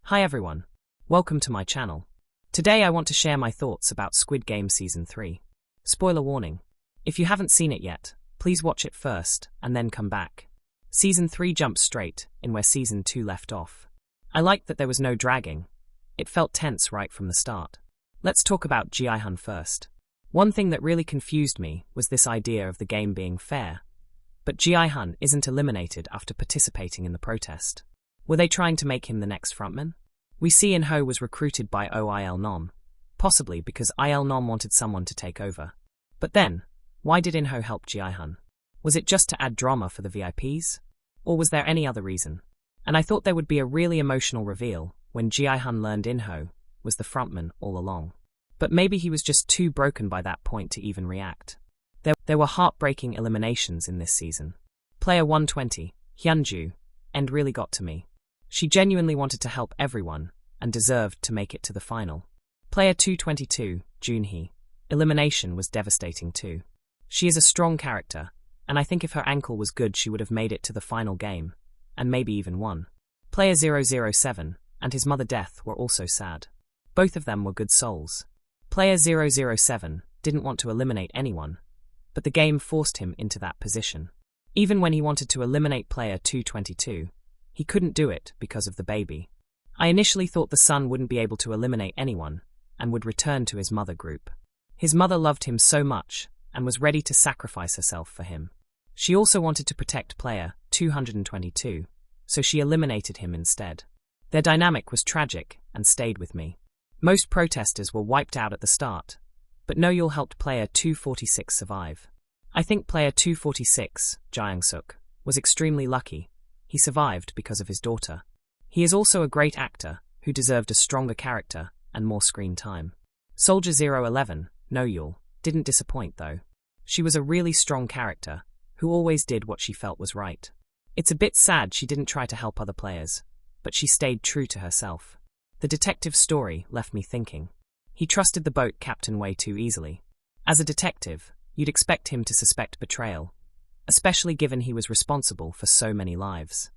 Hi everyone, welcome to my channel. Today I want to share my thoughts about Squid Game Season 3. Spoiler warning. If you haven't seen it yet, please watch it first and then come back. Season 3 jumps straight in where Season 2 left off. I liked that there was no dragging. It felt tense right from the start. Let's talk about Ji-hun first. One thing that really confused me was this idea of the game being fair. But Ji-hun isn't eliminated after participating in the protest. Were they trying to make him the next frontman? We see In-ho was recruited by Il-nom, possibly because Il-nom wanted someone to take over. But then, why did In-ho help Ji-hun? Was it just to add drama for the VIPs? Or was there any other reason? And I thought there would be a really emotional reveal when Ji-hun learned In-ho was the frontman all along. But maybe he was just too broken by that point to even react. There were heartbreaking eliminations in this season. Player 120, Hyunju, and really got to me. She genuinely wanted to help everyone and deserved to make it to the final. Player 222, Junhee, elimination was devastating too. She is a strong character, and I think if her ankle was good she would have made it to the final game, and maybe even won. Player 007 and his mother Death were also sad. Both of them were good souls. Player 007 didn't want to eliminate anyone, but the game forced him into that position. Even when he wanted to eliminate player 222, he couldn't do it because of the baby. I initially thought the son wouldn't be able to eliminate anyone and would return to his mother group. His mother loved him so much and was ready to sacrifice herself for him. She also wanted to protect player 222, so she eliminated him instead. Their dynamic was tragic and stayed with me. Most protesters were wiped out at the start, but No-yeol helped player 246 survive. I think player 246, Jaeung-suk, was extremely lucky. He survived because of his daughter. He is also a great actor who deserved a stronger character and more screen time. Soldier 011, No-yeol, didn't disappoint though. She was a really strong character who always did what she felt was right. It's a bit sad she didn't try to help other players, but she stayed true to herself. The detective's story left me thinking. He trusted the boat captain way too easily. As a detective, you'd expect him to suspect betrayal, especially given he was responsible for so many lives.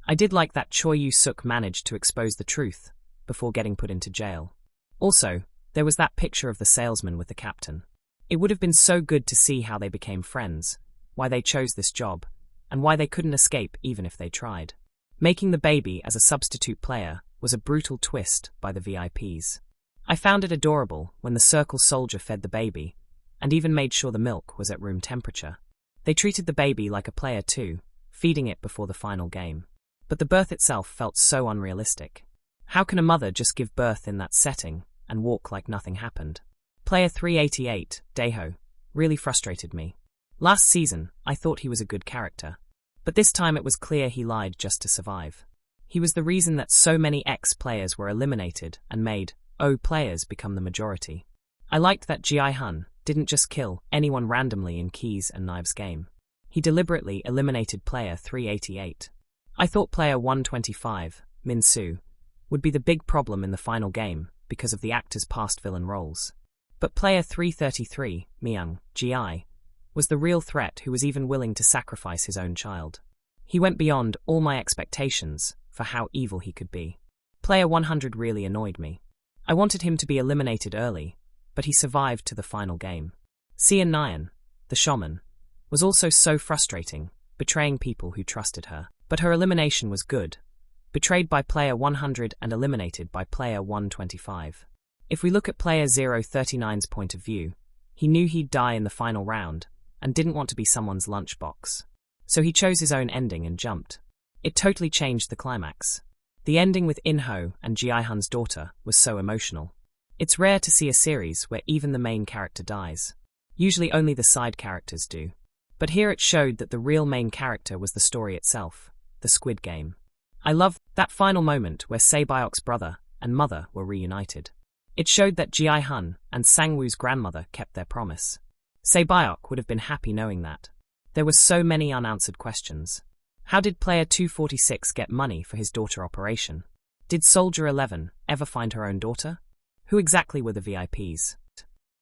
I did like that Choi Yu-suk managed to expose the truth before getting put into jail. Also, there was that picture of the salesman with the captain. It would have been so good to see how they became friends, why they chose this job, and why they couldn't escape even if they tried. Making the baby as a substitute player was a brutal twist by the VIPs. I found it adorable when the Circle soldier fed the baby, and even made sure the milk was at room temperature. They treated the baby like a player too, feeding it before the final game. But the birth itself felt so unrealistic. How can a mother just give birth in that setting and walk like nothing happened? Player 388, Daeho, really frustrated me. Last season, I thought he was a good character. But this time it was clear he lied just to survive. He was the reason that so many ex-players were eliminated and made players become the majority. I liked that Ji-hun didn't just kill anyone randomly in Keys and Knives game. He deliberately eliminated player 388. I thought player 125, Min-soo, would be the big problem in the final game because of the actor's past villain roles. But player 333, Myung-ji, was the real threat who was even willing to sacrifice his own child. He went beyond all my expectations for how evil he could be. Player 100 really annoyed me. I wanted him to be eliminated early, but he survived to the final game. Seon Nyan, the shaman, was also so frustrating, betraying people who trusted her. But her elimination was good, betrayed by player 100 and eliminated by player 125. If we look at player 039's point of view, he knew he'd die in the final round and didn't want to be someone's lunchbox. So he chose his own ending and jumped. It totally changed the climax. The ending with In-ho and Ji-hun's daughter was so emotional. It's rare to see a series where even the main character dies. Usually only the side characters do. But here it showed that the real main character was the story itself, the Squid Game. I loved that final moment where Se-byok's brother and mother were reunited. It showed that Ji-hun and Sang-woo's grandmother kept their promise. Se-byok would have been happy knowing that. There were so many unanswered questions. How did player 246 get money for his daughter operation? Did Soldier 11 ever find her own daughter? Who exactly were the VIPs?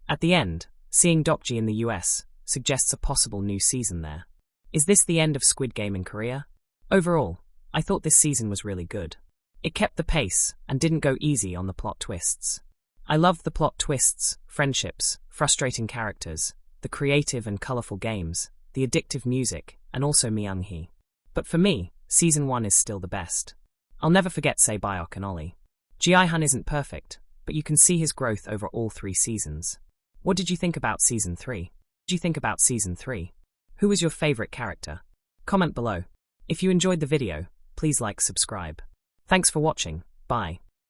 At the end, seeing Dokji in the US suggests a possible new season there. Is this the end of Squid Game in Korea? Overall, I thought this season was really good. It kept the pace and didn't go easy on the plot twists. I loved the plot twists, friendships, frustrating characters, the creative and colorful games, the addictive music, and also Myung-hee. But for me, Season 1 is still the best. I'll never forget Baeok and Ollie. Ji-han isn't perfect, but you can see his growth over all 3 seasons. What did you think about Season 3? What did you think about Season 3? Who was your favorite character? Comment below. If you enjoyed the video, please like, subscribe. Thanks for watching. Bye.